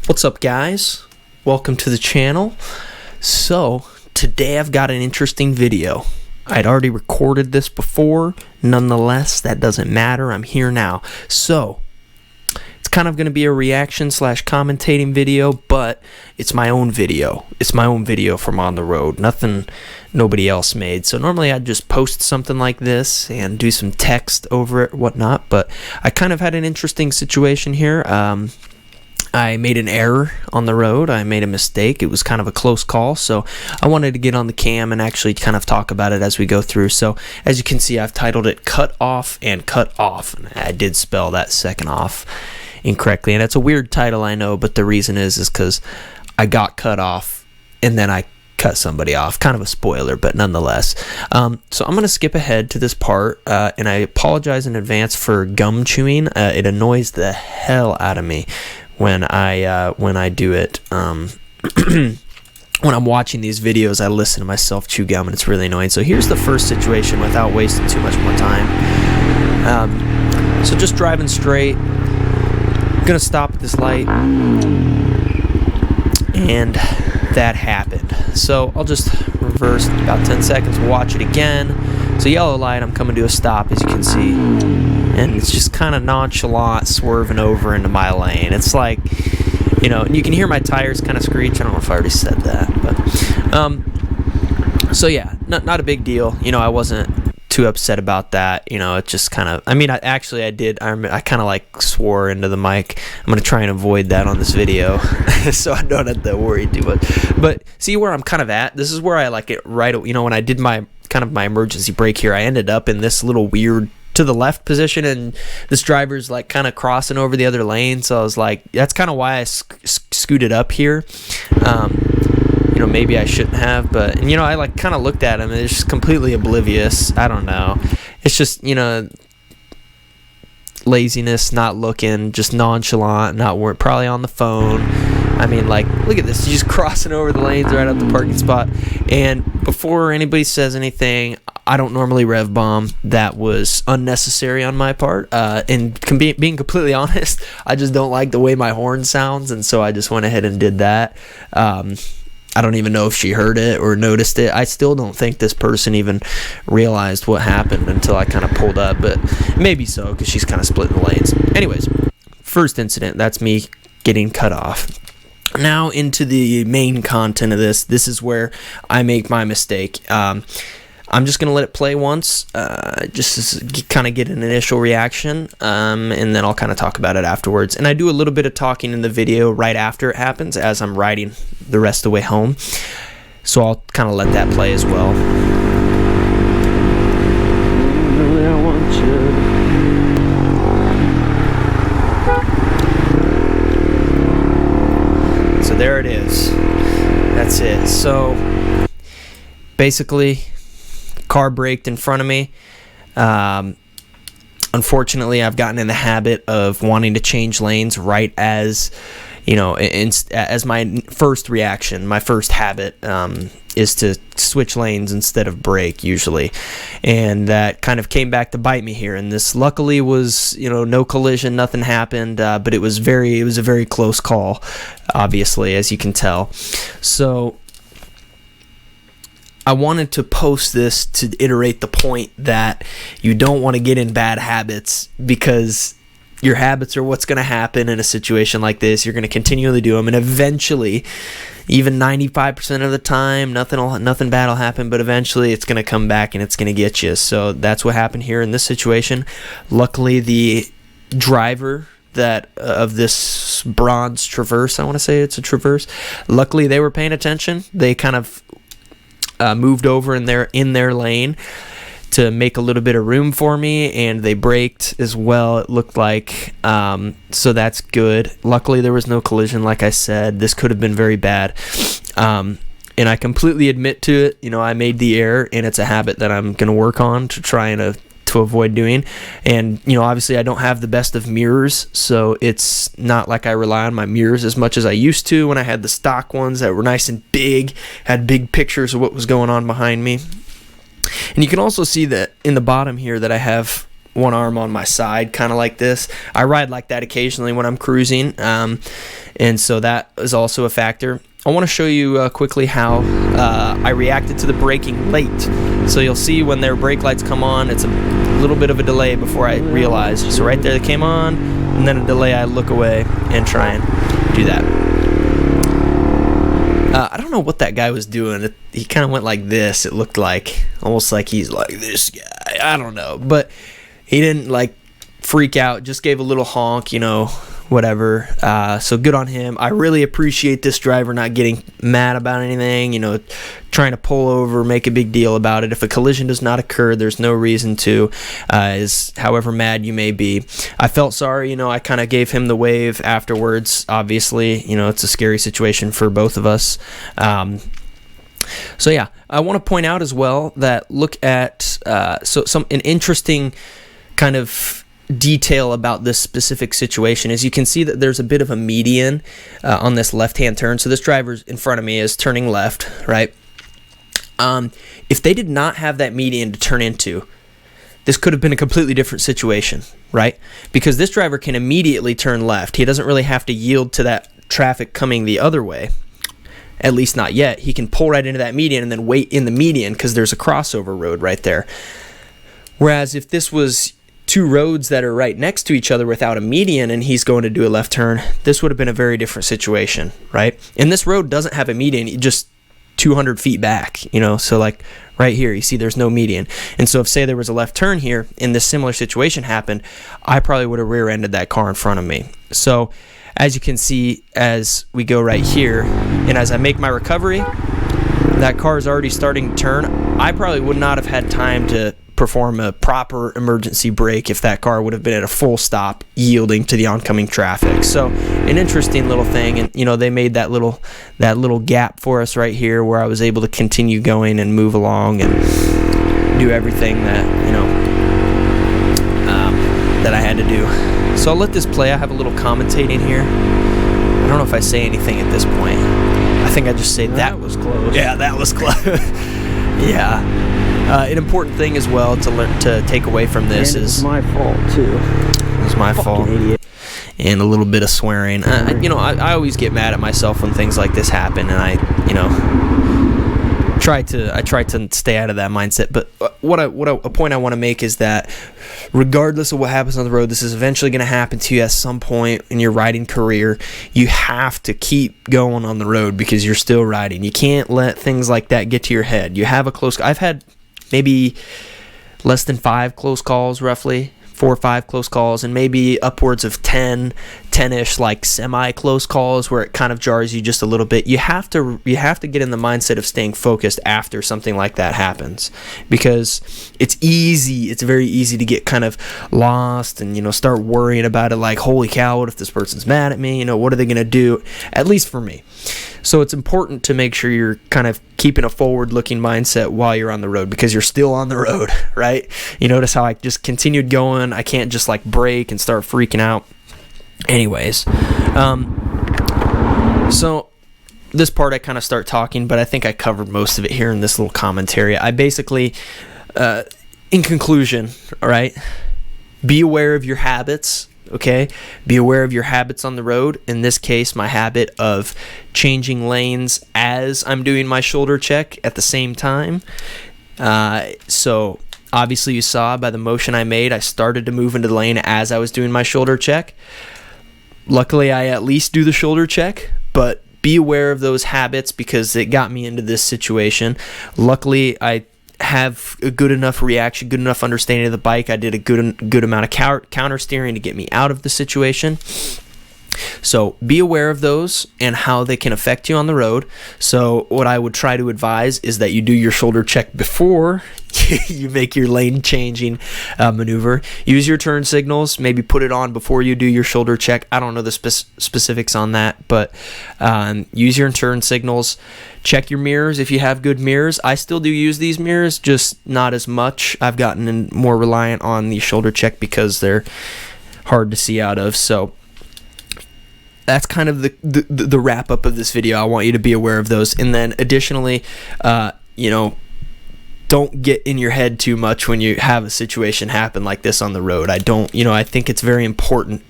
What's up, guys? Welcome to the channel. So today I've got an interesting video. I'd already recorded this before. Nonetheless, that doesn't matter. I'm here now. So it's kind of going to be a reaction / commentating video, but it's my own video. It's my own video from on the road. Nothing nobody else made. So normally I'd just post something like this and do some text over it, whatnot. But I kind of had an interesting situation here. I made an error on the road. I made a mistake. It was kind of a close call, so I wanted to get on the cam and actually kind of talk about it as we go through. So as you can see, I've titled it Cut Off and Cut Off. And I did spell that second off incorrectly, and it's a weird title, I know, but the reason is because I got cut off and then I cut somebody off. Kind of a spoiler, but nonetheless. So I'm going to skip ahead to this part, and I apologize in advance for gum chewing. It annoys the hell out of me when I do it. When I'm watching these videos, I listen to myself chew gum, and it's really annoying. So here's the first situation without wasting too much more time. So just driving straight, I'm gonna stop at this light, and that happened. So I'll just reverse about 10 seconds, watch it again. So yellow light, I'm coming to a stop, as you can see, and it's just kind of nonchalant swerving over into my lane. It's like, you know, and you can hear my tires kind of screech. I don't know if I already said that, but so yeah, not a big deal. You know, I wasn't too upset about that. You know, it just kind of, I mean, I did. I kind of like swore into the mic. I'm gonna try and avoid that on this video, so I don't have to worry too much. But see where I'm kind of at. This is where I like it right. You know, when I did my emergency brake here, I ended up in this little weird to the left position, and this driver's like kind of crossing over the other lane. So I was like, that's kind of why I scooted up here. You know, maybe I shouldn't have, but, and, you know, I like kind of looked at him and it's just completely oblivious. I don't know. It's just, you know, laziness, not looking, just nonchalant, not worried, probably on the phone. I mean, like, look at this. He's just crossing over the lanes right up the parking spot. And before anybody says anything, I don't normally rev bomb. That was unnecessary on my part. And being completely honest, I just don't like the way my horn sounds, and so I just went ahead and did that. I don't even know if she heard it or noticed it. I still don't think this person even realized what happened until I kind of pulled up, but maybe so, because she's kind of splitting the lanes. Anyways, first incident, that's me getting cut off. Now into the main content of this. This is where I make my mistake. I'm just going to let it play once, just to kind of get an initial reaction, and then I'll kind of talk about it afterwards. And I do a little bit of talking in the video right after it happens as I'm riding the rest of the way home. So I'll kind of let that play as well. So there it is. That's it. So basically, car braked in front of me. Unfortunately, I've gotten in the habit of wanting to change lanes right as, you know, as my first reaction. My first habit is to switch lanes instead of brake usually, and that kind of came back to bite me here. And this luckily was, you know, no collision, nothing happened, but it was a very close call, obviously, as you can tell. So I wanted to post this to iterate the point that you don't want to get in bad habits, because your habits are what's going to happen in a situation like this. You're going to continually do them, and eventually, even 95% of the time, nothing bad will happen, but eventually it's going to come back and it's going to get you. So that's what happened here in this situation. Luckily, the driver of this bronze Traverse, I want to say it's a Traverse, luckily they were paying attention. They kind of moved over in their lane to make a little bit of room for me, and they braked as well, it looked like, so that's good. Luckily there was no collision. Like I said, this could have been very bad, and I completely admit to it. You know, I made the error, and it's a habit that I'm gonna work on to try and to avoid doing. And, you know, obviously I don't have the best of mirrors, so it's not like I rely on my mirrors as much as I used to when I had the stock ones that were nice and big, had big pictures of what was going on behind me. And you can also see that in the bottom here that I have one arm on my side, kind of like this. I ride like that occasionally when I'm cruising, and and so that is also a factor. I want to show you quickly how I reacted to the braking late. So you'll see when their brake lights come on, it's a little bit of a delay before I realize. So right there they came on, and then a delay, I look away and try and do that. I don't know what that guy was doing. He kind of went like this. It looked like, almost like he's like this guy. I don't know. But he didn't like freak out, just gave a little honk, you know, whatever. So good on him. I really appreciate this driver not getting mad about anything, you know, trying to pull over, make a big deal about it. If a collision does not occur, there's no reason to, is however mad you may be. I felt sorry, you know, I kind of gave him the wave afterwards. Obviously, you know, it's a scary situation for both of us. So yeah, I want to point out as well that look at an interesting kind of detail about this specific situation is you can see that there's a bit of a median on this left-hand turn. So this driver in front of me is turning left, right? If they did not have that median to turn into, this could have been a completely different situation, right? Because this driver can immediately turn left. He doesn't really have to yield to that traffic coming the other way, at least not yet. He can pull right into that median and then wait in the median because there's a crossover road right there. Whereas if this was two roads that are right next to each other without a median and he's going to do a left turn, this would have been a very different situation, right? And this road doesn't have a median, just 200 feet back, you know, so like right here, you see there's no median. And so if, say, there was a left turn here and this similar situation happened, I probably would have rear-ended that car in front of me. So as you can see, as we go right here, and as I make my recovery, that car is already starting to turn. I probably would not have had time to perform a proper emergency brake if that car would have been at a full stop yielding to the oncoming traffic. So an interesting little thing, and you know, they made that little gap for us right here where I was able to continue going and move along and do everything that, you know, that I had to do. So I'll let this play. I have a little commentating here. I don't know if I say anything at this point. I think I just say that was close. Yeah, that was close. Yeah. An important thing as well to learn to take away from this is my fault too. It was my fault. Idiot. And a little bit of swearing. You know, I always get mad at myself when things like this happen, and I try to stay out of that mindset. But a point I want to make is that regardless of what happens on the road, this is eventually going to happen to you at some point in your riding career. You have to keep going on the road because you're still riding. You can't let things like that get to your head. You have a close. I've had maybe less than 5 close calls, roughly 4 or 5 close calls, and maybe upwards of 10-ish like semi-close calls where it kind of jars you just a little bit. You have to get in the mindset of staying focused after something like that happens, because it's very easy to get kind of lost and, you know, start worrying about it like, holy cow, what if this person's mad at me? You know, what are they going to do? At least for me. So it's important to make sure you're kind of keeping a forward-looking mindset while you're on the road, because you're still on the road, right? You notice how I just continued going. I can't just like brake and start freaking out. Anyways, so this part I kind of start talking, but I think I covered most of it here in this little commentary. I basically, in conclusion, all right, be aware of your habits. Okay, be aware of your habits on the road. In this case, my habit of changing lanes as I'm doing my shoulder check at the same time. So obviously you saw by the motion I made, I started to move into the lane as I was doing my shoulder check. Luckily, I at least do the shoulder check, but be aware of those habits because it got me into this situation. Luckily, I have a good enough reaction, good enough understanding of the bike. I did a good amount of counter steering to get me out of the situation. So be aware of those and how they can affect you on the road. So what I would try to advise is that you do your shoulder check before you make your lane changing maneuver. Use your turn signals. Maybe put it on before you do your shoulder check. I don't know the specifics on that, but use your turn signals. Check your mirrors if you have good mirrors. I still do use these mirrors, just not as much. I've gotten more reliant on the shoulder check because they're hard to see out of. So that's kind of the wrap up of this video. I want you to be aware of those. And then additionally, don't get in your head too much when you have a situation happen like this on the road. I think it's very important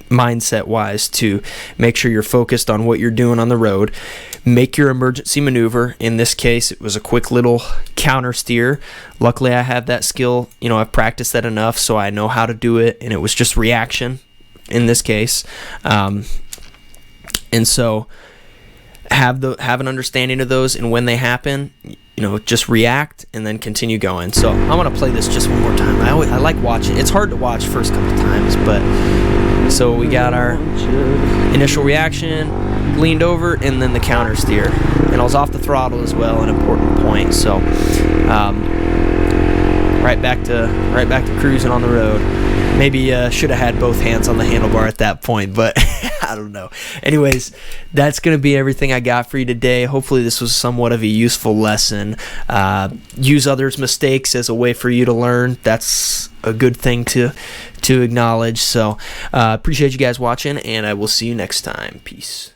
mindset wise to make sure you're focused on what you're doing on the road. Make your emergency maneuver. In this case, it was a quick little counter steer. Luckily, I have that skill. I've practiced that enough, so I know how to do it, and it was just reaction in this case. And so have an understanding of those, and when they happen, just react and then continue going. So I'm gonna play this just one more time. I like watching. It's hard to watch first couple times, but so we got our initial reaction, leaned over, and then the counter steer, and I was off the throttle as well, an important point. So right back to cruising on the road. Maybe should have had both hands on the handlebar at that point, but I don't know. Anyways, that's going to be everything I got for you today. Hopefully this was somewhat of a useful lesson. Use others' mistakes as a way for you to learn. That's a good thing to acknowledge. So appreciate you guys watching, and I will see you next time. Peace.